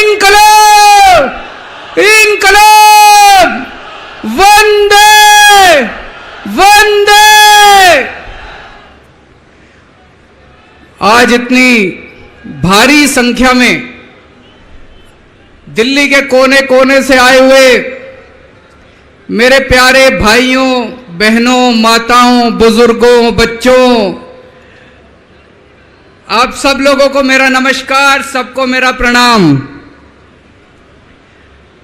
इनकलाब इनकलाब, वंदे वंदे। आज इतनी भारी संख्या में दिल्ली के कोने कोने से आए हुए मेरे प्यारे भाइयों बहनों, माताओं, बुजुर्गों, बच्चों, आप सब लोगों को मेरा नमस्कार, सबको मेरा प्रणाम।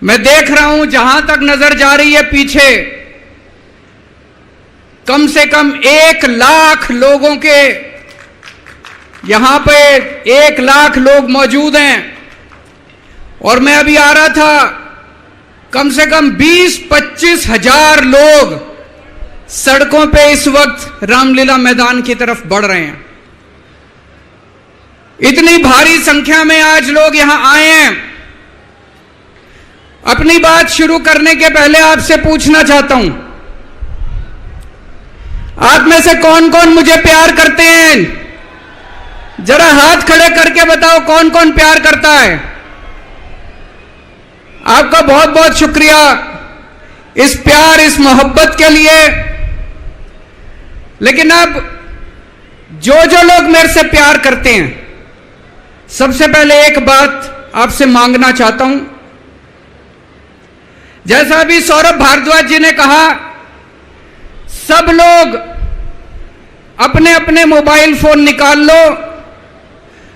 मैं देख रहा हूं जहां तक नजर जा रही है पीछे कम से कम 1 लाख लोगों के, यहां पे 1 लाख लोग मौजूद हैं। और मैं अभी आ रहा था, कम से कम 20-25 हजार लोग सड़कों पे इस वक्त रामलीला मैदान की तरफ बढ़ रहे हैं। इतनी भारी संख्या में आज लोग यहां आए हैं। अपनी बात शुरू करने के पहले आपसे पूछना चाहता हूं, आप में से कौन कौन मुझे प्यार करते हैं? जरा हाथ खड़े करके बताओ कौन कौन प्यार करता है। आपका बहुत बहुत शुक्रिया इस प्यार, इस मोहब्बत के लिए। लेकिन अब जो जो लोग मेरे से प्यार करते हैं, सबसे पहले एक बात आपसे मांगना चाहता हूं। जैसा अभी सौरभ भारद्वाज जी ने कहा, सब लोग अपने अपने मोबाइल फोन निकाल लो।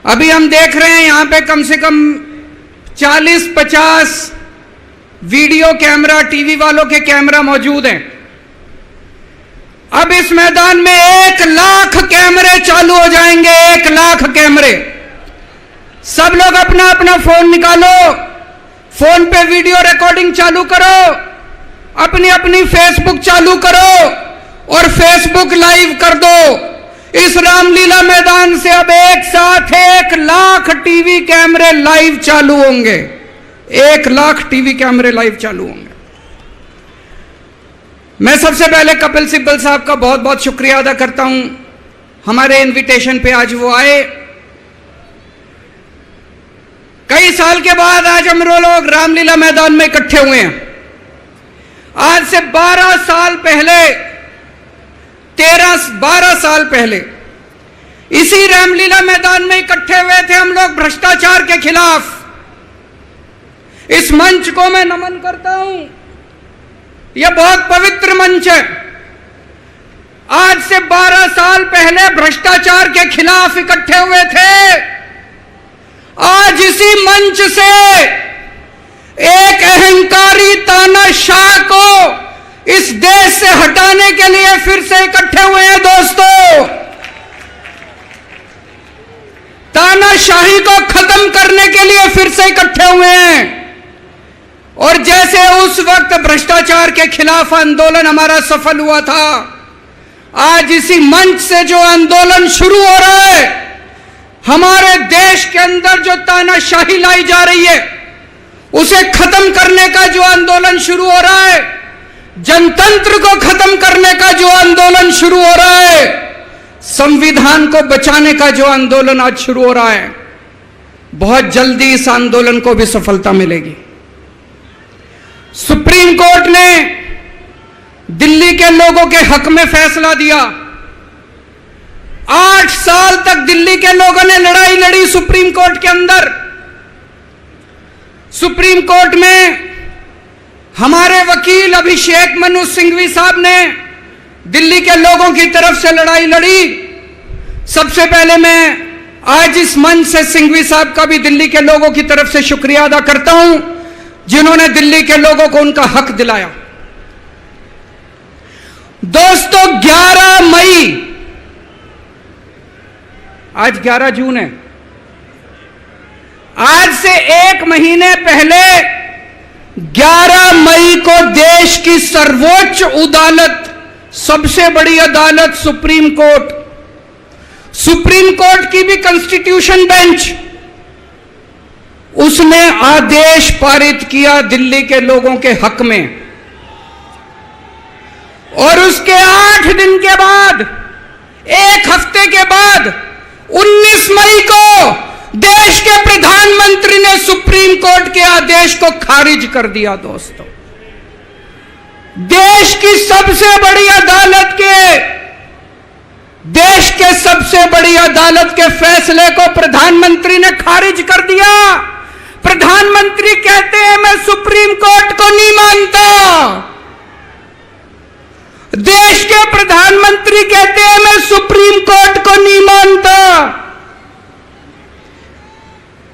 अभी हम देख रहे हैं यहां पे कम से कम 40-50 वीडियो कैमरा, टीवी वालों के कैमरा मौजूद हैं। अब इस मैदान में 1 लाख कैमरे चालू हो जाएंगे, 1 लाख कैमरे। सब लोग अपना अपना फोन निकालो, फोन पे वीडियो रिकॉर्डिंग चालू करो, अपनी अपनी फेसबुक चालू करो और फेसबुक लाइव कर दो। इस रामलीला मैदान से अब एक साथ 1 लाख टीवी कैमरे लाइव चालू होंगे, 1 लाख टीवी कैमरे लाइव चालू होंगे। मैं सबसे पहले कपिल सिब्बल साहब का बहुत बहुत शुक्रिया अदा करता हूं, हमारे इनविटेशन पे आज वो आए। कई साल के बाद आज हम लोग रामलीला मैदान में इकट्ठे हुए हैं। आज से 12 साल पहले, 12 साल पहले इसी रामलीला मैदान में इकट्ठे हुए थे हम लोग भ्रष्टाचार के खिलाफ। इस मंच को मैं नमन करता हूं, यह बहुत पवित्र मंच है। आज से 12 साल पहले भ्रष्टाचार के खिलाफ इकट्ठे हुए थे। आज इसी मंच से एक अहंकारी तानाशाह को इस देश से हटाने के लिए फिर से इकट्ठे हुए हैं। दोस्तों, तानाशाही को खत्म करने के लिए फिर से इकट्ठे हुए हैं। और जैसे उस वक्त भ्रष्टाचार के खिलाफ आंदोलन हमारा सफल हुआ था, आज इसी मंच से जो आंदोलन शुरू हो रहा है, हमारे देश के अंदर जो तानाशाही लाई जा रही है उसे खत्म करने का जो आंदोलन शुरू हो रहा है, जनतंत्र को खत्म करने का जो आंदोलन शुरू हो रहा है, संविधान को बचाने का जो आंदोलन आज शुरू हो रहा है, बहुत जल्दी इस आंदोलन को भी सफलता मिलेगी। सुप्रीम कोर्ट ने दिल्ली के लोगों के हक में फैसला दिया। 8 साल तक दिल्ली के लोगों ने लड़ाई लड़ी सुप्रीम कोर्ट के अंदर। सुप्रीम कोर्ट में हमारे वकील अभिषेक मनु सिंघवी साहब ने दिल्ली के लोगों की तरफ से लड़ाई लड़ी। सबसे पहले मैं आज इस मंच से सिंघवी साहब का भी दिल्ली के लोगों की तरफ से शुक्रिया अदा करता हूं, जिन्होंने दिल्ली के लोगों को उनका हक दिलाया। दोस्तों, 11 मई, आज 11 जून है, आज से 1 महीने पहले 11 मई को देश की सर्वोच्च अदालत, सबसे बड़ी अदालत सुप्रीम कोर्ट, सुप्रीम कोर्ट की भी कॉन्स्टिट्यूशन बेंच, उसने आदेश पारित किया दिल्ली के लोगों के हक में। और उसके 8 दिन के बाद, 1 हफ्ते के बाद 19 मई को देश के प्रधानमंत्री ने सुप्रीम कोर्ट के आदेश को खारिज कर दिया। दोस्तों, देश की सबसे बड़ी अदालत के फैसले को प्रधानमंत्री ने खारिज कर दिया। प्रधानमंत्री कहते हैं मैं सुप्रीम कोर्ट को नहीं मानता। देश के प्रधानमंत्री कहते हैं मैं सुप्रीम कोर्ट को नहीं मानता।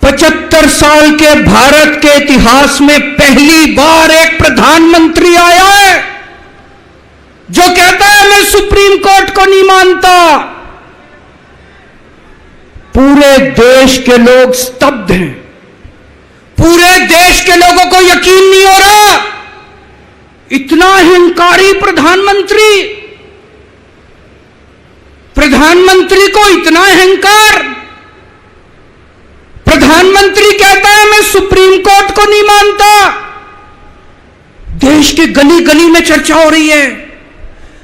75 साल के भारत के इतिहास में पहली बार एक प्रधानमंत्री आया है जो कहता है मैं सुप्रीम कोर्ट को नहीं मानता। पूरे देश के लोग स्तब्ध हैं। पूरे देश के लोगों को यकीन नहीं हो रहा, इतना अहंकारी प्रधानमंत्री को इतना अहंकार। प्रधानमंत्री कहता है मैं सुप्रीम कोर्ट को नहीं मानता। देश के गली गली में चर्चा हो रही है,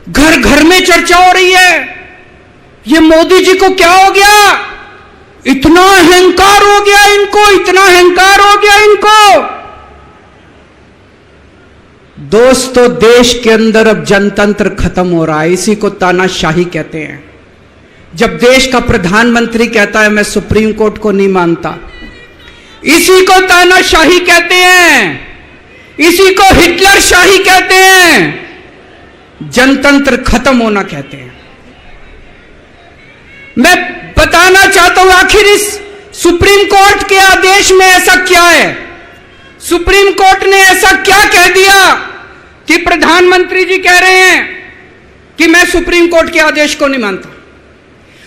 घर घर में चर्चा हो रही है, ये मोदी जी को क्या हो गया, इतना अहंकार हो गया इनको, इतना अहंकार हो गया इनको। दोस्तों, देश के अंदर अब जनतंत्र खत्म हो रहा है। इसी को तानाशाही कहते हैं। जब देश का प्रधानमंत्री कहता है मैं सुप्रीम कोर्ट को नहीं मानता, इसी को तानाशाही कहते हैं, इसी को हिटलर शाही कहते हैं, जनतंत्र खत्म होना कहते हैं। मैं बताना चाहता हूं आखिर इस सुप्रीम कोर्ट के आदेश में ऐसा क्या है। सुप्रीम कोर्ट ने ऐसा क्या कह दिया कि प्रधानमंत्री जी कह रहे हैं कि मैं सुप्रीम कोर्ट के आदेश को नहीं मानता।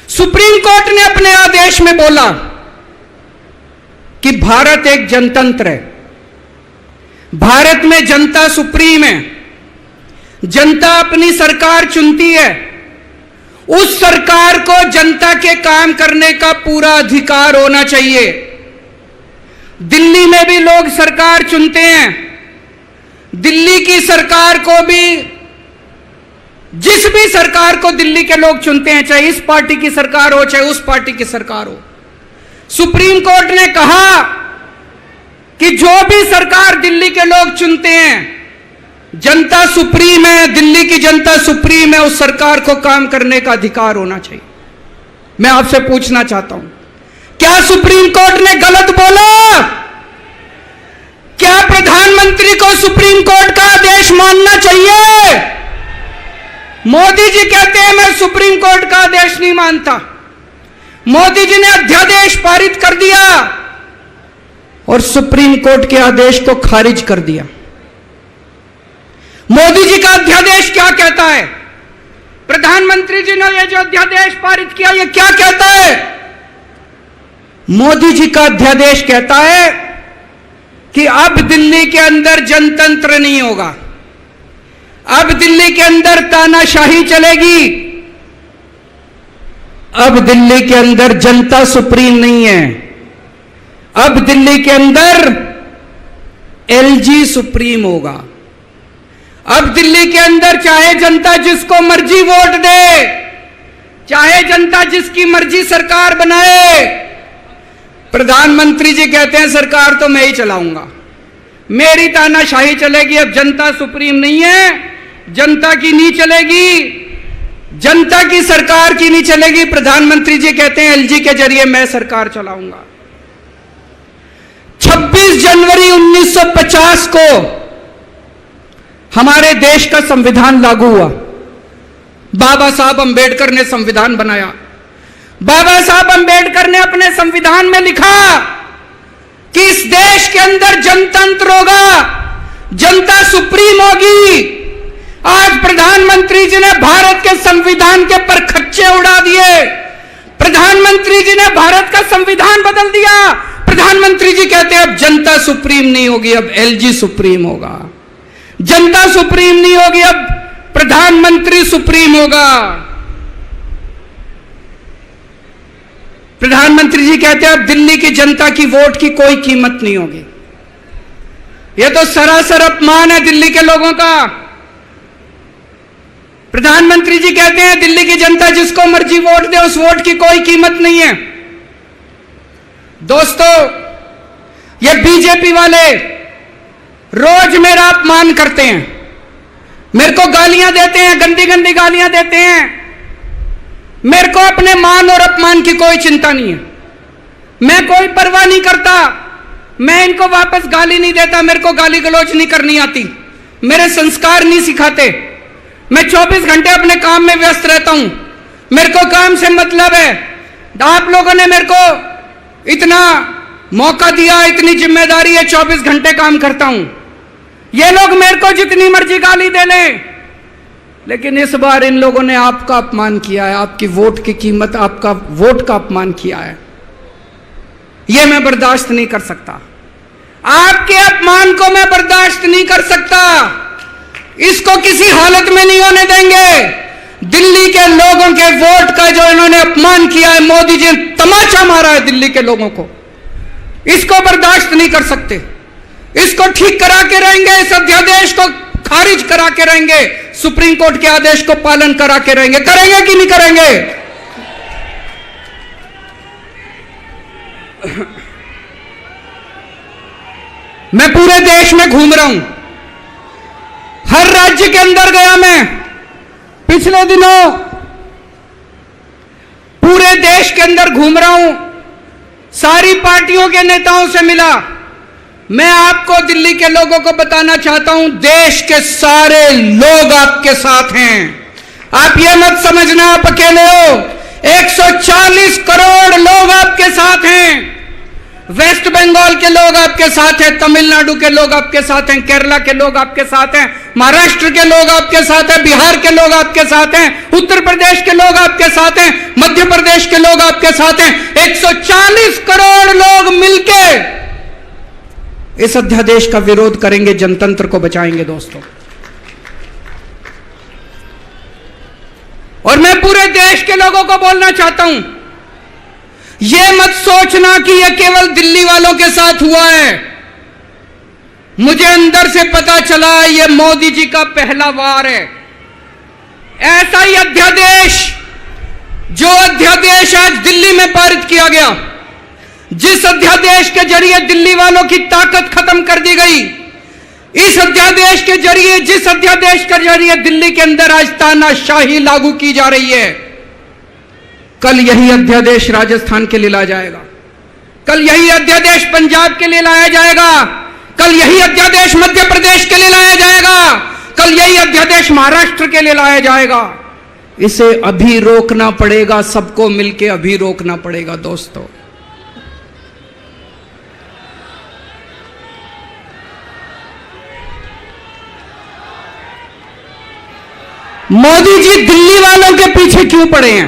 सुप्रीम कोर्ट ने अपने आदेश में बोला कि भारत एक जनतंत्र है, भारत में जनता सुप्रीम है, जनता अपनी सरकार चुनती है, उस सरकार को जनता के काम करने का पूरा अधिकार होना चाहिए। दिल्ली में भी लोग सरकार चुनते हैं, दिल्ली की सरकार को भी, जिस भी सरकार को दिल्ली के लोग चुनते हैं, चाहे इस पार्टी की सरकार हो चाहे उस पार्टी की सरकार हो, सुप्रीम कोर्ट ने कहा कि जो भी सरकार दिल्ली के लोग चुनते हैं, जनता सुप्रीम है, दिल्ली की जनता सुप्रीम है, उस सरकार को काम करने का अधिकार होना चाहिए। मैं आपसे पूछना चाहता हूं, क्या सुप्रीम कोर्ट ने गलत बोला? क्या प्रधानमंत्री को सुप्रीम कोर्ट का आदेश मानना चाहिए? मोदी जी कहते हैं मैं सुप्रीम कोर्ट का आदेश नहीं मानता। मोदी जी ने अध्यादेश पारित कर दिया और सुप्रीम कोर्ट के आदेश को खारिज कर दिया। मोदी जी का अध्यादेश क्या कहता है? प्रधानमंत्री जी ने यह जो अध्यादेश पारित किया, यह क्या कहता है? मोदी जी का अध्यादेश कहता है कि अब दिल्ली के अंदर जनतंत्र नहीं होगा, अब दिल्ली के अंदर तानाशाही चलेगी, अब दिल्ली के अंदर जनता सुप्रीम नहीं है, अब दिल्ली के अंदर एलजी सुप्रीम होगा। अब दिल्ली के अंदर चाहे जनता जिसको मर्जी वोट दे, चाहे जनता जिसकी मर्जी सरकार बनाए, प्रधानमंत्री जी कहते हैं सरकार तो मैं ही चलाऊंगा, मेरी तानाशाही चलेगी, अब जनता सुप्रीम नहीं है, जनता की नहीं चलेगी, जनता की सरकार की नहीं चलेगी। प्रधानमंत्री जी कहते हैं एलजी के जरिए मैं सरकार चलाऊंगा। 26 जनवरी 1950 को हमारे देश का संविधान लागू हुआ। बाबा साहब अंबेडकर ने संविधान बनाया। बाबा साहब अंबेडकर ने अपने संविधान में लिखा कि इस देश के अंदर जनतंत्र होगा, जनता सुप्रीम होगी। आज प्रधानमंत्री जी ने भारत के संविधान के परखच्चे उड़ा दिए। प्रधानमंत्री जी ने भारत का संविधान बदल दिया। प्रधानमंत्री जी कहते हैं अब जनता सुप्रीम नहीं होगी, अब एलजी सुप्रीम होगा। जनता सुप्रीम नहीं होगी, अब प्रधानमंत्री सुप्रीम होगा। प्रधानमंत्री जी कहते हैं अब दिल्ली की जनता की वोट की कोई कीमत नहीं होगी। यह तो सरासर अपमान है दिल्ली के लोगों का। प्रधानमंत्री जी कहते हैं दिल्ली की जनता जिसको मर्जी वोट दे, उस वोट की कोई कीमत नहीं है। दोस्तों, ये बीजेपी वाले रोज मेरा अपमान करते हैं, मेरे को गालियां देते हैं, गंदी गंदी गालियां देते हैं। मेरे को अपने मान और अपमान की कोई चिंता नहीं है, मैं कोई परवाह नहीं करता, मैं इनको वापस गाली नहीं देता, मेरे को गाली गलौज नहीं करनी आती, मेरे संस्कार नहीं सिखाते। मैं 24 घंटे अपने काम में व्यस्त रहता हूं, मेरे को काम से मतलब है। आप लोगों ने मेरे को इतना मौका दिया, इतनी जिम्मेदारी है, 24 घंटे काम करता हूं। ये लोग मेरे को जितनी मर्जी गाली दे लें, लेकिन इस बार इन लोगों ने आपका अपमान किया है, आपकी वोट की कीमत, आपका वोट का अपमान किया है। यह मैं बर्दाश्त नहीं कर सकता, आपके अपमान को मैं बर्दाश्त नहीं कर सकता, इसको किसी हालत में नहीं होने देंगे। दिल्ली के लोगों के वोट का जो इन्होंने अपमान किया है, मोदी जी ने तमाचा मारा है दिल्ली के लोगों को, इसको बर्दाश्त नहीं कर सकते। इसको ठीक करा के रहेंगे, इस अध्यादेश को खारिज करा के रहेंगे, सुप्रीम कोर्ट के आदेश को पालन करा के रहेंगे। करेंगे कि नहीं करेंगे? मैं पूरे देश में घूम रहा हूं, हर राज्य के अंदर गया मैं। पिछले दिनों पूरे देश के अंदर घूम रहा हूं, सारी पार्टियों के नेताओं से मिला। मैं आपको दिल्ली के लोगों को बताना चाहता हूं, देश के सारे लोग आपके साथ हैं। आप ये मत समझना आप अकेले हो, 140 करोड़ लोग आपके साथ हैं। वेस्ट बंगाल के लोग आपके साथ हैं, तमिलनाडु के लोग आपके साथ हैं, केरला के लोग आपके साथ हैं, महाराष्ट्र के लोग आपके साथ हैं, बिहार के लोग आपके साथ हैं, उत्तर प्रदेश के लोग आपके साथ हैं, मध्य प्रदेश के लोग आपके साथ हैं। 140 करोड़ लोग मिलके इस अध्यादेश का विरोध करेंगे, जनतंत्र को बचाएंगे दोस्तों। और मैं पूरे देश के लोगों को बोलना चाहता हूं, यह मत सोचना कि यह केवल दिल्ली वालों के साथ हुआ है। मुझे अंदर से पता चला यह मोदी जी का पहला वार है। ऐसा ही अध्यादेश, जो अध्यादेश आज दिल्ली में पारित किया गया, जिस अध्यादेश के जरिए दिल्ली वालों की ताकत खत्म कर दी गई, इस अध्यादेश के जरिए, जिस अध्यादेश के जरिए दिल्ली के अंदर आज तानाशाही लागू की जा रही है, कल यही अध्यादेश राजस्थान के लिए लाया जाएगा, कल यही अध्यादेश पंजाब के लिए लाया जाएगा, कल यही अध्यादेश मध्य प्रदेश के लिए लाया जाएगा, कल यही अध्यादेश महाराष्ट्र के लिए लाया जाएगा। इसे अभी रोकना पड़ेगा, सबको मिलकर अभी रोकना पड़ेगा दोस्तों। मोदी जी दिल्ली वालों के पीछे क्यों पड़े हैं?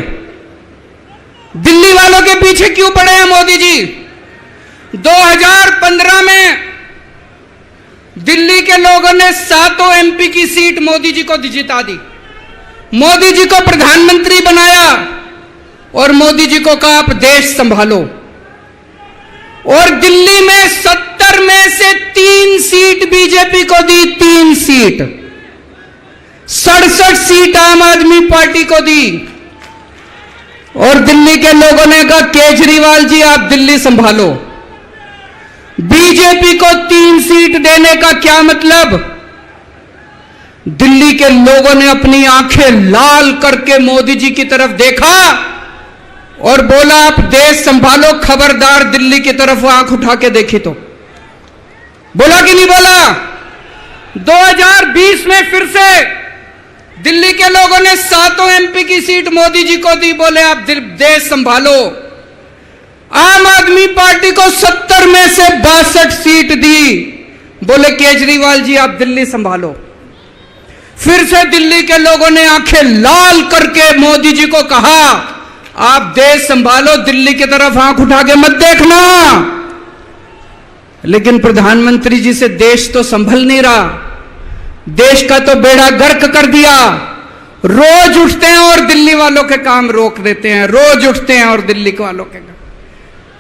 दिल्ली वालों के पीछे क्यों पड़े हैं मोदी जी? 2015 में दिल्ली के लोगों ने 7 एमपी की सीट मोदी जी को जिता दी, मोदी जी को प्रधानमंत्री बनाया और मोदी जी को कहा आप देश संभालो। और दिल्ली में 70 में से 3 सीट बीजेपी को दी, 3 सीट, 67 सीट आम आदमी पार्टी को दी। और दिल्ली के लोगों ने कहा केजरीवाल जी आप दिल्ली संभालो। बीजेपी को 3 सीट देने का क्या मतलब? दिल्ली के लोगों ने अपनी आंखें लाल करके मोदी जी की तरफ देखा और बोला आप देश संभालो, खबरदार दिल्ली की तरफ आंख उठा के देखी तो। बोला कि नहीं बोला? 2020 में फिर से दिल्ली के लोगों ने 7 एमपी की सीट मोदी जी को दी, बोले आप देश संभालो। आम आदमी पार्टी को 70 में से 62 सीट दी, बोले केजरीवाल जी आप दिल्ली संभालो। फिर से दिल्ली के लोगों ने आंखें लाल करके मोदी जी को कहा आप देश संभालो, दिल्ली की तरफ आंख उठा के मत देखना। लेकिन प्रधानमंत्री जी से देश तो संभल नहीं रहा, देश का तो बेड़ा गर्क कर दिया। रोज उठते हैं और दिल्ली वालों के काम रोक देते हैं, रोज उठते हैं और दिल्ली वालों के काम।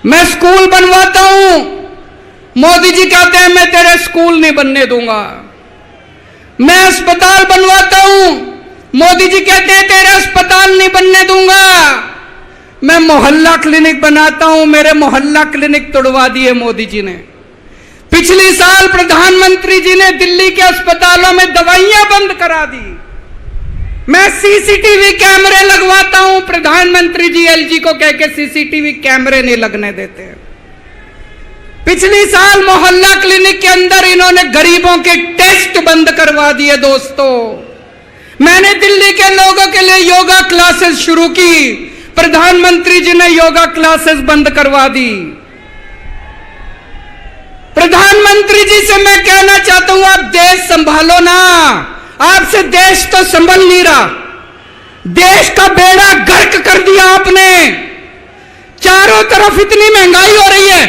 मैं स्कूल बनवाता हूं, मोदी जी कहते हैं मैं तेरे स्कूल नहीं बनने दूंगा। मैं अस्पताल बनवाता हूं, मोदी जी कहते हैं तेरे अस्पताल नहीं बनने दूंगा। मैं मोहल्ला क्लिनिक बनाता हूं, मेरे मोहल्ला क्लिनिक तोड़वा दिए मोदी जी ने। पिछली साल प्रधानमंत्री जी ने दिल्ली के अस्पतालों में दवाइयां बंद करा दी। मैं सीसीटीवी कैमरे लगवाता हूं, प्रधानमंत्री जी एलजी को कह के सीसीटीवी कैमरे नहीं लगने देते। पिछली साल मोहल्ला क्लिनिक के अंदर इन्होंने गरीबों के टेस्ट बंद करवा दिए। दोस्तों, मैंने दिल्ली के लोगों के लिए योगा क्लासेस शुरू की, प्रधानमंत्री जी ने योगा क्लासेस बंद करवा दी। प्रधानमंत्री जी से मैं कहना चाहता हूं, आप देश संभालो ना, आपसे देश तो संभल नहीं रहा। देश का बेड़ा गर्क कर दिया आपने। चारों तरफ इतनी महंगाई हो रही है,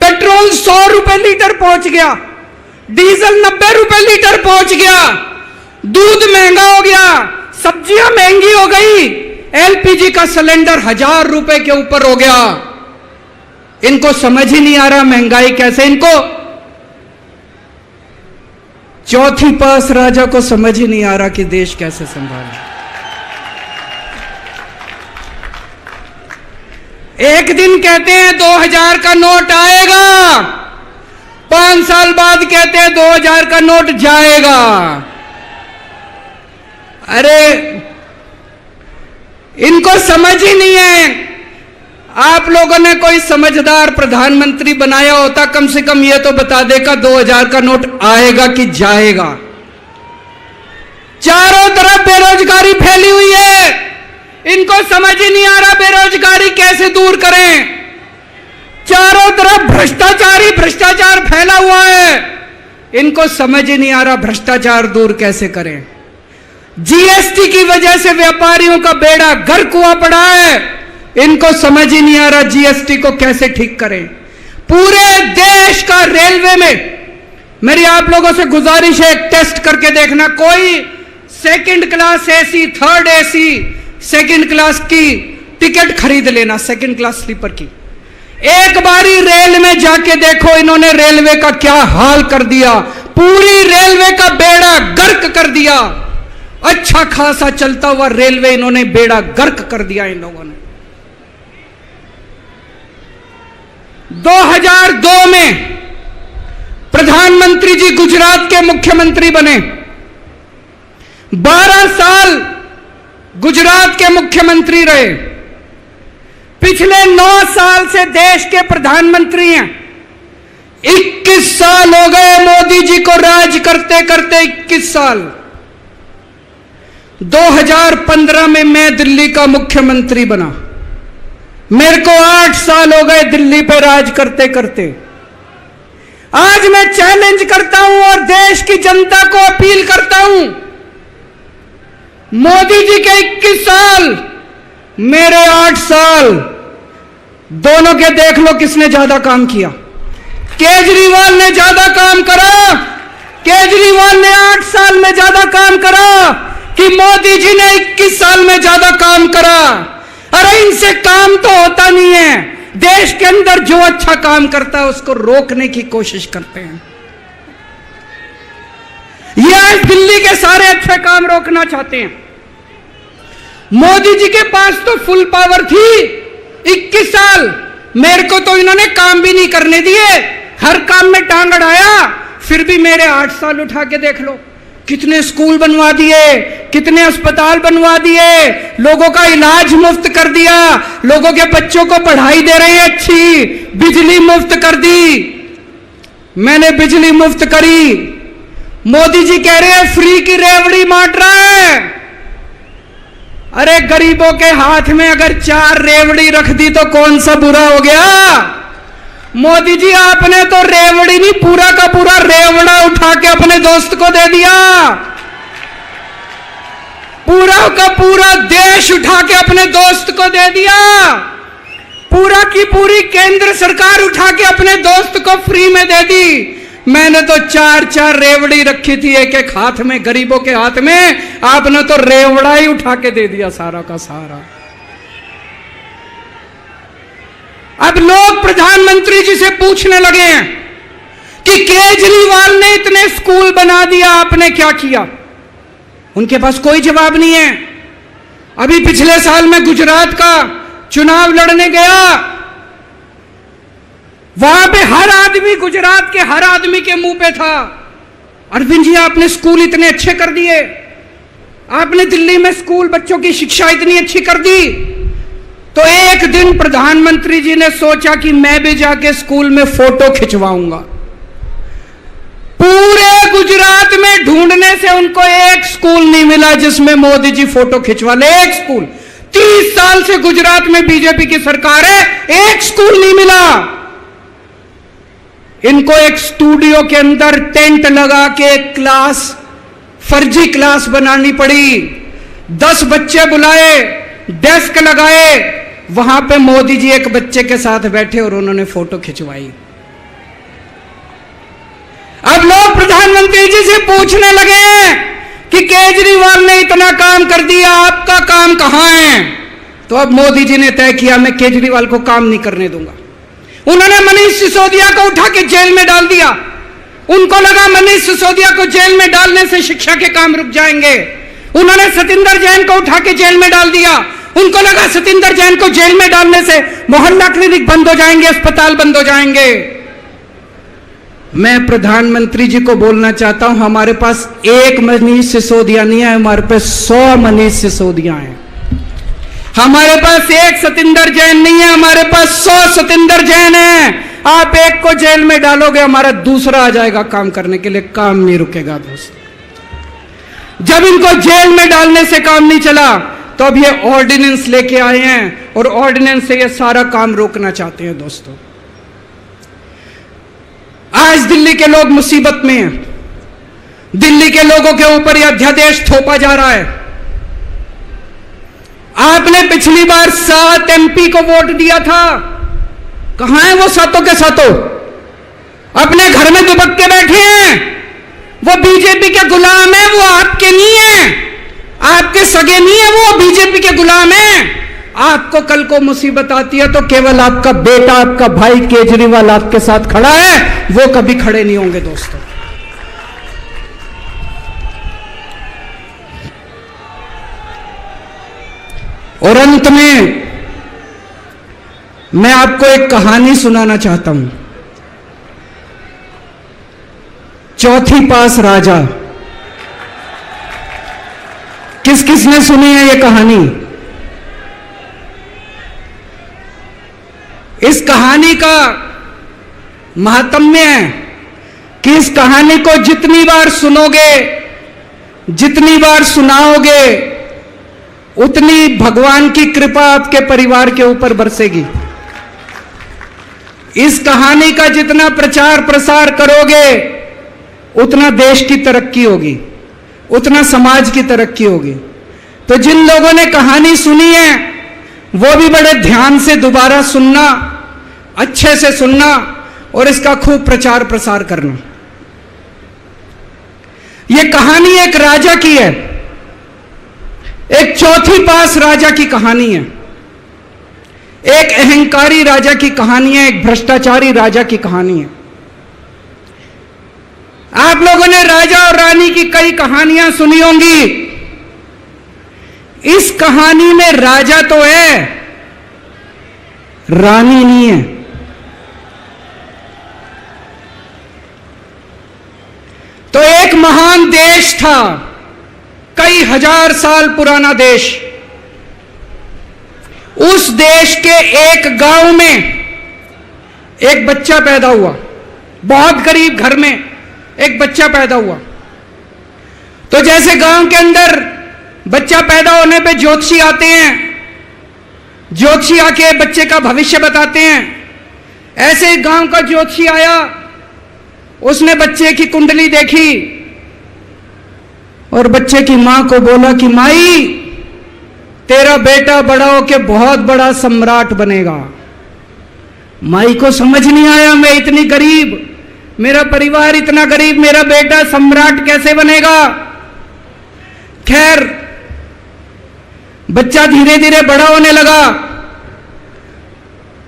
पेट्रोल 100 रुपए लीटर पहुंच गया, डीजल 90 रुपए लीटर पहुंच गया, दूध महंगा हो गया, सब्जियां महंगी हो गई, एलपीजी का सिलेंडर 1000 रुपए के ऊपर हो गया। इनको समझ ही नहीं आ रहा महंगाई कैसे, इनको चौथी पास राजा को समझ ही नहीं आ रहा कि देश कैसे संभाले। एक दिन कहते हैं 2000 का नोट आएगा, 5 साल बाद कहते हैं 2000 का नोट जाएगा। अरे इनको समझ ही नहीं है। आप लोगों ने कोई समझदार प्रधानमंत्री बनाया होता, कम से कम यह तो बता देगा 2000 का नोट आएगा कि जाएगा। चारों तरफ बेरोजगारी फैली हुई है, इनको समझ ही नहीं आ रहा बेरोजगारी कैसे दूर करें। चारों तरफ भ्रष्टाचार ही भ्रष्टाचार फैला हुआ है, इनको समझ ही नहीं आ रहा भ्रष्टाचार दूर कैसे करें। जीएसटी की वजह से व्यापारियों का बेड़ा गर्क हुआ पड़ा है, इनको समझ ही नहीं आ रहा जीएसटी को कैसे ठीक करें। पूरे देश का रेलवे में मेरी आप लोगों से गुजारिश है, एक टेस्ट करके देखना। कोई second class AC, third AC, second class की टिकट खरीद लेना, सेकंड क्लास स्लीपर की। एक बारी रेल में जाके देखो इन्होंने रेलवे का क्या हाल कर दिया। पूरी रेलवे का बेड़ा गर्क कर दिया। अच्छा खासा चलता हुआ रेलवे इन्होंने बेड़ा गर्क कर दिया इन लोगों ने। 2002 में प्रधानमंत्री जी गुजरात के मुख्यमंत्री बने। 12 साल गुजरात के मुख्यमंत्री रहे। पिछले 9 साल से देश के प्रधानमंत्री हैं। 21 साल हो गए मोदी जी को राज करते करते, 21 साल। 2015 में मैं दिल्ली का मुख्यमंत्री बना। मेरे को 8 साल हो गए दिल्ली पे राज करते करते। आज मैं चैलेंज करता हूं और देश की जनता को अपील करता हूं, मोदी जी के 21 साल, मेरे 8 साल, दोनों के देख लो किसने ज्यादा काम किया। केजरीवाल ने ज्यादा काम करा, केजरीवाल ने 8 साल में ज्यादा काम करा कि मोदी जी ने 21 साल में ज्यादा काम करा। अरे इनसे काम तो होता नहीं है। देश के अंदर जो अच्छा काम करता है उसको रोकने की कोशिश करते हैं। ये आज दिल्ली के सारे अच्छे काम रोकना चाहते हैं। मोदी जी के पास तो फुल पावर थी 21 साल, मेरे को तो इन्होंने काम भी नहीं करने दिए, हर काम में टांग अड़ाया। फिर भी मेरे 8 साल उठा के देख लो, कितने स्कूल बनवा दिए, कितने अस्पताल बनवा दिए, लोगों का इलाज मुफ्त कर दिया, लोगों के बच्चों को पढ़ाई दे रहे हैं अच्छी, बिजली मुफ्त कर दी। मैंने बिजली मुफ्त करी। मोदी जी कह रहे हैं फ्री की रेवड़ी बांट रहा है। अरे गरीबों के हाथ में अगर 4 रेवड़ी रख दी तो कौन सा बुरा हो गया। मोदी जी आपने तो रेवड़ी नहीं, पूरा का पूरा रेवड़ा उठा के अपने दोस्त को दे दिया। पूरा का पूरा देश उठा के अपने दोस्त को दे दिया। पूरा की पूरी केंद्र सरकार उठा के अपने दोस्त को फ्री में दे दी। मैंने तो 4-4 रेवड़ी रखी थी एक एक हाथ में, गरीबों के हाथ में, आपने तो रेवड़ा ही उठा के दे दिया सारा का सारा। अब लोग प्रधानमंत्री जी से पूछने लगे हैं कि केजरीवाल ने इतने स्कूल बना दिया, आपने क्या किया। उनके पास कोई जवाब नहीं है। अभी पिछले साल मैं गुजरात का चुनाव लड़ने गया, वहां पे हर आदमी, गुजरात के हर आदमी के मुंह पे था, अरविंद जी आपने स्कूल इतने अच्छे कर दिए, आपने दिल्ली में स्कूल बच्चों की शिक्षा इतनी अच्छी कर दी। तो एक दिन प्रधानमंत्री जी ने सोचा कि मैं भी जाके स्कूल में फोटो खिंचवाऊंगा। पूरे गुजरात में ढूंढने से उनको एक स्कूल नहीं मिला जिसमें मोदी जी फोटो खिंचवा ले। एक स्कूल, 30 साल से गुजरात में बीजेपी की सरकार है, एक स्कूल नहीं मिला। इनको एक स्टूडियो के अंदर टेंट लगा के एक क्लास, फर्जी क्लास बनानी पड़ी। 10 बच्चे बुलाए, डेस्क लगाए, वहां पे मोदी जी एक बच्चे के साथ बैठे और उन्होंने फोटो खिंचवाई। अब लोग प्रधानमंत्री जी से पूछने लगे हैं कि केजरीवाल ने इतना काम कर दिया, आपका काम कहां है? तो अब मोदी जी ने तय किया मैं केजरीवाल को काम नहीं करने दूंगा। उन्होंने मनीष सिसोदिया को उठा के जेल में डाल दिया। उनको लगा मनीष सिसोदिया को जेल में डालने से शिक्षा के काम रुक जाएंगे। उन्होंने सतिंदर जैन को उठा के जेल में डाल दिया। उनको लगा सतिंदर जैन को जेल में डालने से मोहल्ला क्लिनिक बंद हो जाएंगे, अस्पताल बंद हो जाएंगे। मैं प्रधानमंत्री जी को बोलना चाहता हूं, हमारे पास एक मनीष सिसोदिया नहीं है, हमारे पास 100 मनीष सिसोदिया हैं। हमारे पास एक सतिंदर जैन नहीं है, हमारे पास 100 सतिंदर जैन हैं। आप एक को जेल में डालोगे, हमारा दूसरा आ जाएगा काम करने के लिए, काम नहीं रुकेगा दोस्त। जब इनको जेल में डालने से काम नहीं चला तो अब ये ऑर्डिनेंस लेके आए हैं और ऑर्डिनेंस से ये सारा काम रोकना चाहते हैं। दोस्तों, आज दिल्ली के लोग मुसीबत में हैं। दिल्ली के लोगों के ऊपर यह अध्यादेश थोपा जा रहा है। आपने पिछली बार 7 MP को वोट दिया था, कहां है वो सातों के सातों? अपने घर में दुबक के बैठे हैं। वो बीजेपी के गुलाम है, वो आपके नहीं है, आपके सगे नहीं है, वो बीजेपी के गुलाम है। आपको कल को मुसीबत आती है तो केवल आपका बेटा, आपका भाई केजरीवाल आपके साथ खड़ा है, वो कभी खड़े नहीं होंगे। दोस्तों, और अंत में मैं आपको एक कहानी सुनाना चाहता हूं। चौथी पास राजा, किस किसने सुनी है ये कहानी? इस कहानी का महात्म्य है कि इस कहानी को जितनी बार सुनोगे, जितनी बार सुनाओगे, उतनी भगवान की कृपा आपके परिवार के ऊपर बरसेगी। इस कहानी का जितना प्रचार प्रसार करोगे, उतना देश की तरक्की होगी, उतना समाज की तरक्की होगी। तो जिन लोगों ने कहानी सुनी है वो भी बड़े ध्यान से दोबारा सुनना, अच्छे से सुनना और इसका खूब प्रचार प्रसार करना। यह कहानी एक राजा की है, एक चौथी पास राजा की कहानी है, एक अहंकारी राजा की कहानी है, एक भ्रष्टाचारी राजा की कहानी है। आप लोगों ने राजा और रानी की कई कहानियां सुनी होंगी। इस कहानी में राजा तो है, रानी नहीं है। तो एक महान देश था, कई हजार साल पुराना देश। उस देश के एक गांव में एक बच्चा पैदा हुआ, बहुत गरीब घर में एक बच्चा पैदा हुआ। तो जैसे गांव के अंदर बच्चा पैदा होने पे ज्योतिषी आते हैं, ज्योतिषी आके बच्चे का भविष्य बताते हैं, ऐसे गांव का ज्योतिषी आया, उसने बच्चे की कुंडली देखी और बच्चे की मां को बोला कि माई, तेरा बेटा बड़ा होके बहुत बड़ा सम्राट बनेगा। माई को समझ नहीं आया, मैं इतनी गरीब, मेरा परिवार इतना गरीब, मेरा बेटा सम्राट कैसे बनेगा। खैर, बच्चा धीरे धीरे बड़ा होने लगा।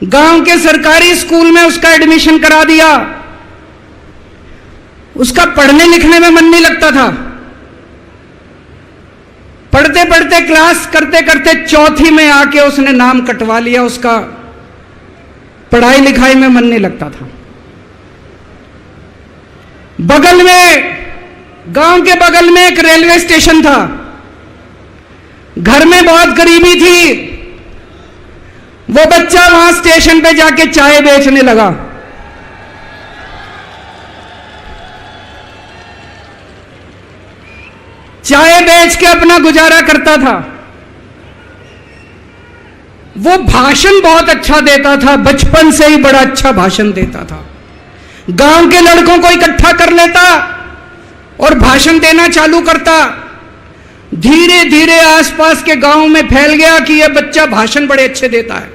गांव के सरकारी स्कूल में उसका एडमिशन करा दिया। उसका पढ़ने लिखने में मन नहीं लगता था। पढ़ते पढ़ते, क्लास करते करते चौथी में आके उसने नाम कटवा लिया उसका पढ़ाई लिखाई में मन नहीं लगता था। बगल में, गांव के बगल में एक रेलवे स्टेशन था। घर में बहुत गरीबी थी। वो बच्चा वहां स्टेशन पे जाके चाय बेचने लगा। चाय बेच के अपना गुजारा करता था। वो भाषण बहुत अच्छा देता था, बचपन से ही बड़ा अच्छा भाषण देता था। गांव के लड़कों को इकट्ठा कर लेता और भाषण देना चालू करता। धीरे धीरे आसपास के गांव में फैल गया कि यह बच्चा भाषण बड़े अच्छे देता है।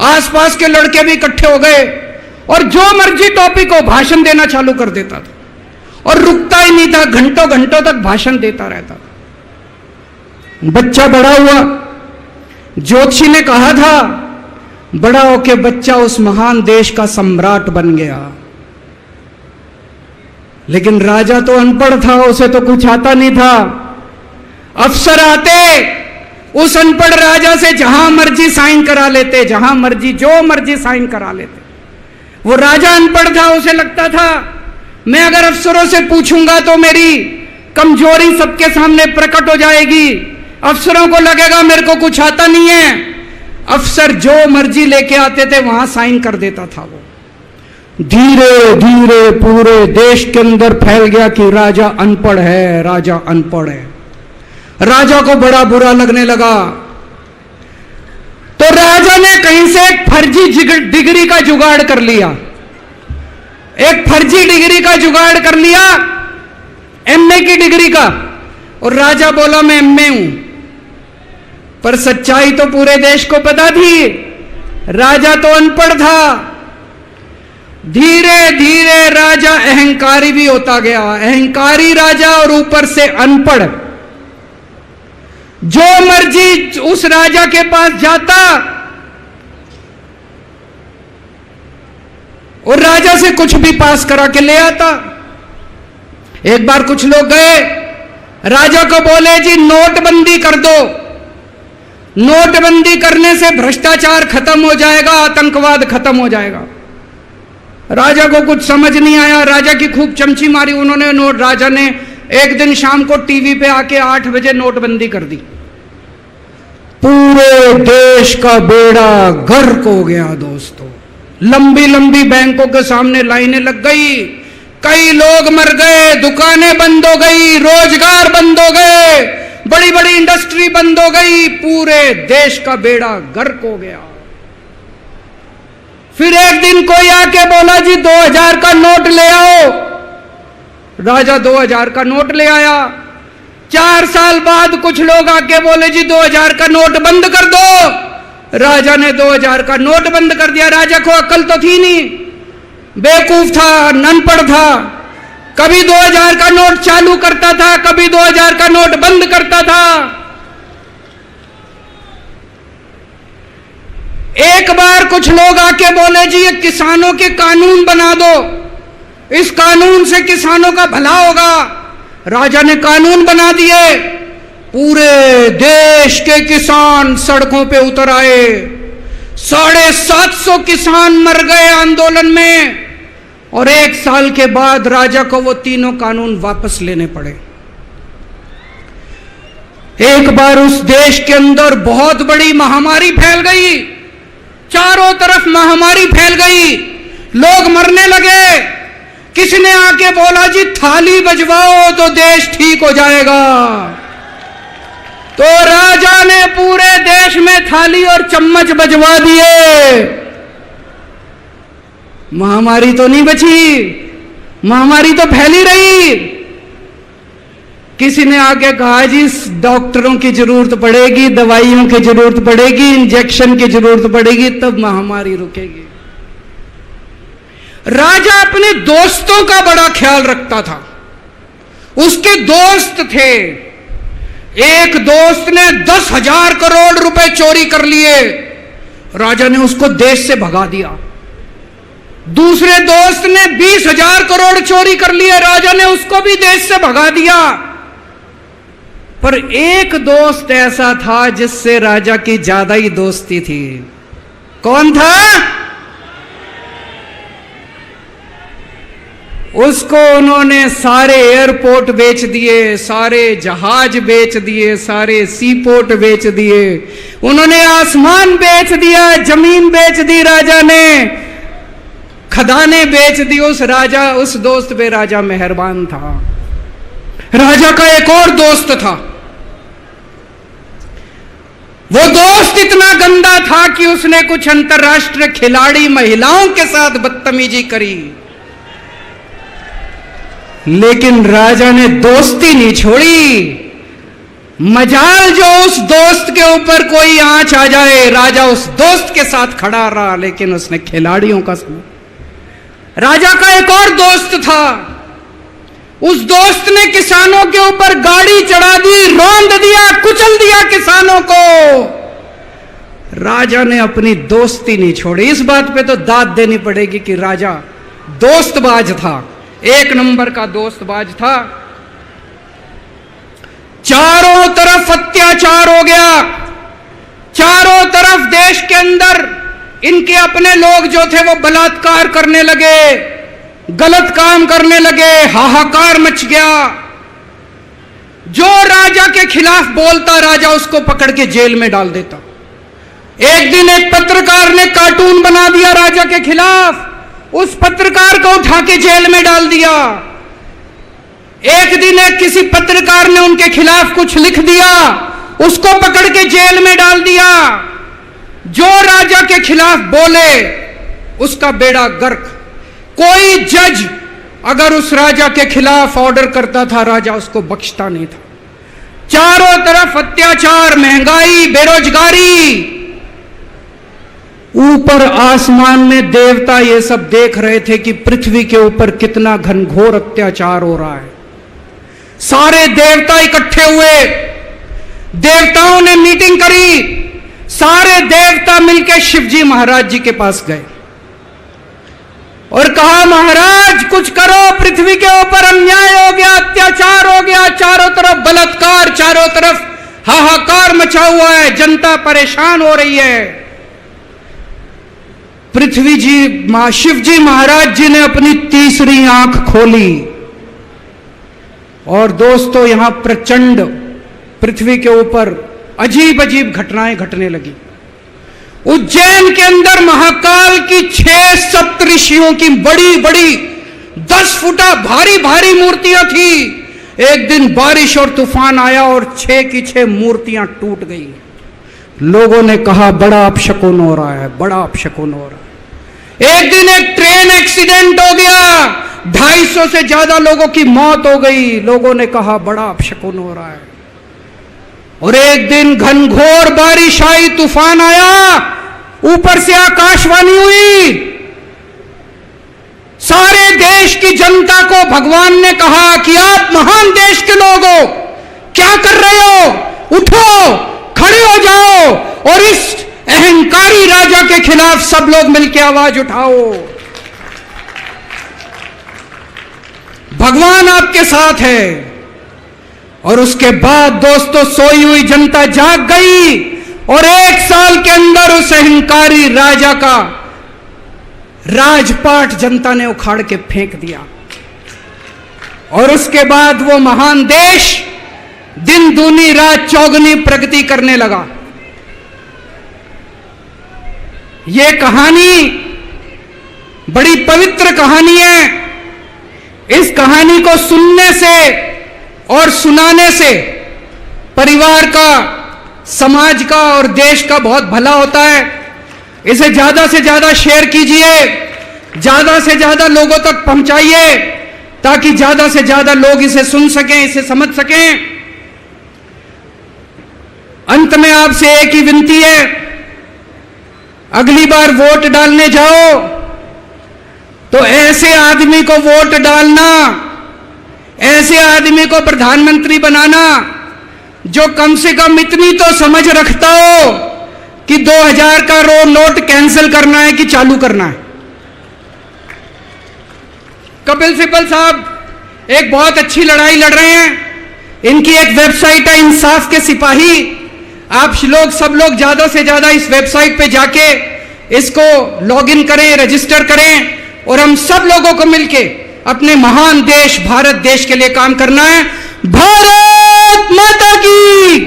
आसपास के लड़के भी इकट्ठे हो गए और जो मर्जी टॉपिक हो भाषण देना चालू कर देता था और रुकता ही नहीं था, घंटों घंटों तक भाषण देता रहता था। बच्चा बड़ा हुआ। ज्योतिषी ने कहा था बड़ा होके बच्चा उस महान देश का सम्राट बन गया। लेकिन राजा तो अनपढ़ था, उसे तो कुछ आता नहीं था। अफसर आते, उस अनपढ़ राजा से जहां मर्जी साइन करा लेते, जहां मर्जी जो मर्जी साइन करा लेते। वो राजा अनपढ़ था, उसे लगता था मैं अगर अफसरों से पूछूंगा तो मेरी कमजोरी सबके सामने प्रकट हो जाएगी। अफसरों को लगेगा मेरे को कुछ आता नहीं है। अफसर जो मर्जी लेके आते थे वहां साइन कर देता था। वो धीरे धीरे पूरे देश के अंदर फैल गया कि राजा अनपढ़ है, राजा अनपढ़ है। राजा को बड़ा बुरा लगने लगा। तो राजा ने कहीं से एक फर्जी डिग्री का जुगाड़ कर लिया। एक फर्जी डिग्री का जुगाड़ कर लिया, एमए की डिग्री का। और राजा बोला मैं एमए हूं, पर सच्चाई तो पूरे देश को पता थी, राजा तो अनपढ़ था। धीरे धीरे राजा अहंकारी भी होता गया, अहंकारी राजा और ऊपर से अनपढ़। जो मर्जी उस राजा के पास जाता और राजा से कुछ भी पास करा के ले आता। एक बार कुछ लोग गए, राजा को बोले जी नोटबंदी कर दो, नोटबंदी करने से भ्रष्टाचार खत्म हो जाएगा, आतंकवाद खत्म हो जाएगा। राजा को कुछ समझ नहीं आया। राजा की खूब चमची मारी उन्होंने। राजा ने एक दिन शाम को टीवी पे आके 8 बजे नोटबंदी कर दी। पूरे देश का बेड़ा गर्क हो गया दोस्तों। लंबी लंबी बैंकों के सामने लाइनें लग गई, कई लोग मर गए, दुकानें बंद हो गई, रोजगार बंद हो गए, बड़ी बड़ी इंडस्ट्री बंद हो गई, पूरे देश का बेड़ा गर्क हो गया। फिर एक दिन कोई आके बोला जी 2000 का नोट ले आओ। राजा 2000 का नोट ले आया। 4 साल बाद कुछ लोग आके बोले जी 2000 का नोट बंद कर दो। राजा ने 2000 का नोट बंद कर दिया। राजा को अक्ल तो थी नहीं, बेवकूफ था, अनपढ़ था। कभी 2000 का नोट चालू करता था, कभी 2000 का नोट बंद करता था। एक बार कुछ लोग आके बोले जी ये किसानों के कानून बना दो, इस कानून से किसानों का भला होगा। राजा ने कानून बना दिए। पूरे देश के किसान सड़कों पे उतर आए। 750 किसान मर गए आंदोलन में। और 1 साल के बाद राजा को वो तीनों कानून वापस लेने पड़े। एक बार उस देश के अंदर बहुत बड़ी महामारी फैल गई। चारों तरफ महामारी फैल गई, लोग मरने लगे। किसी ने आके बोला जी थाली बजवाओ तो देश ठीक हो जाएगा। तो राजा ने पूरे देश में थाली और चम्मच बजवा दिए। महामारी तो नहीं बची, महामारी तो फैली रही। किसी ने आके कहा जी डॉक्टरों की जरूरत पड़ेगी, दवाइयों की जरूरत पड़ेगी, इंजेक्शन की जरूरत पड़ेगी, तब महामारी रुकेगी। राजा अपने दोस्तों का बड़ा ख्याल रखता था। उसके दोस्त थे। एक दोस्त ने 10,000 करोड़ रुपए चोरी कर लिए। राजा ने उसको देश से भगा दिया। दूसरे दोस्त ने 20,000 करोड़ चोरी कर लिए। राजा ने उसको भी देश से भगा दिया। पर एक दोस्त ऐसा था जिससे राजा की ज्यादा ही दोस्ती थी। कौन था? उसको उन्होंने सारे एयरपोर्ट बेच दिए, सारे जहाज बेच दिए, सारे सी पोर्ट बेच दिए, उन्होंने आसमान बेच दिया, जमीन बेच दी राजा ने, खदानें बेच दी। उस दोस्त पे राजा मेहरबान था। राजा का एक और दोस्त था। वो दोस्त इतना गंदा था कि उसने कुछ अंतर्राष्ट्रीय खिलाड़ी महिलाओं के साथ बदतमीजी करी, लेकिन राजा ने दोस्ती नहीं छोड़ी। मजाल जो उस दोस्त के ऊपर कोई आंच आ जाए, राजा उस दोस्त के साथ खड़ा रहा, लेकिन उसने खिलाड़ियों का सुना। राजा का एक और दोस्त था। उस दोस्त ने किसानों के ऊपर गाड़ी चढ़ा दी, रौंद दिया, कुचल दिया किसानों को। राजा ने अपनी दोस्ती नहीं छोड़ी। इस बात पे तो दाद देनी पड़ेगी कि राजा दोस्तबाज था, एक नंबर का दोस्तबाज था। चारों तरफ अत्याचार हो गया, चारों तरफ देश के अंदर इनके अपने लोग जो थे वो बलात्कार करने लगे, गलत काम करने लगे, हाहाकार मच गया। जो राजा के खिलाफ बोलता, राजा उसको पकड़ के जेल में डाल देता। एक दिन एक पत्रकार ने कार्टून बना दिया राजा के खिलाफ, उस पत्रकार को उठा के जेल में डाल दिया। एक दिन एक किसी पत्रकार ने उनके खिलाफ कुछ लिख दिया, उसको पकड़ के जेल में डाल दिया। जो राजा के खिलाफ बोले उसका बेड़ा गर्क। कोई जज अगर उस राजा के खिलाफ ऑर्डर करता था, राजा उसको बख्शता नहीं था। चारों तरफ अत्याचार, महंगाई, बेरोजगारी। ऊपर आसमान में देवता ये सब देख रहे थे कि पृथ्वी के ऊपर कितना घनघोर अत्याचार हो रहा है। सारे देवता इकट्ठे हुए, देवताओं ने मीटिंग करी। सारे देवता मिलकर शिवजी महाराज जी के पास गए और कहा, महाराज कुछ करो, पृथ्वी के ऊपर अन्याय हो गया, अत्याचार हो गया, चारों तरफ बलात्कार, चारों तरफ हाहाकार मचा हुआ है, जनता परेशान हो रही है। पृथ्वी जी, शिवजी महाराज जी ने अपनी तीसरी आंख खोली और दोस्तों यहां प्रचंड पृथ्वी के ऊपर अजीब अजीब घटनाएं घटने लगी। उज्जैन के अंदर महाकाल की 6 सप्तऋषियों की बड़ी बड़ी 10 फुटा भारी भारी मूर्तियां थी। एक दिन बारिश और तूफान आया और 6 की 6 मूर्तियां टूट गई। लोगों ने कहा बड़ा अपशकुन हो रहा है, बड़ा अपशकुन हो रहा है। एक दिन एक ट्रेन एक्सीडेंट हो गया, 250 से ज्यादा लोगों की मौत हो गई। लोगों ने कहा बड़ा अपशकुन हो रहा है। और एक दिन घनघोर बारिश आई, तूफान आया, ऊपर से आकाशवाणी हुई। सारे देश की जनता को भगवान ने कहा कि आप महान देश के लोग हो, क्या कर रहे हो, उठो, खड़े हो जाओ और इस अहंकारी राजा के खिलाफ सब लोग मिलकर आवाज उठाओ। भगवान आपके साथ है। और उसके बाद दोस्तों सोई हुई जनता जाग गई और 1 साल के अंदर उस अहंकारी राजा का राजपाट जनता ने उखाड़ के फेंक दिया। और उसके बाद वो महान देश दिन दूनी रात चौगुनी प्रगति करने लगा। ये कहानी बड़ी पवित्र कहानी है। इस कहानी को सुनने से और सुनाने से परिवार का, समाज का और देश का बहुत भला होता है। इसे ज्यादा से ज्यादा शेयर कीजिए, ज्यादा से ज्यादा लोगों तक पहुंचाइए ताकि ज्यादा से ज्यादा लोग इसे सुन सकें, इसे समझ सकें। अंत में आपसे एक ही विनती है, अगली बार वोट डालने जाओ तो ऐसे आदमी को वोट डालना, ऐसे आदमी को प्रधानमंत्री बनाना जो कम से कम इतनी तो समझ रखता हो कि 2000 का नोट कैंसिल करना है कि चालू करना है। कपिल सिब्बल साहब एक बहुत अच्छी लड़ाई लड़ रहे हैं। इनकी एक वेबसाइट है इंसाफ के सिपाही। आप लोग, सब लोग ज्यादा से ज्यादा इस वेबसाइट पे जाके इसको लॉगिन करें, रजिस्टर करें और हम सब लोगों को मिलके अपने महान देश भारत देश के लिए काम करना है। भारत माता की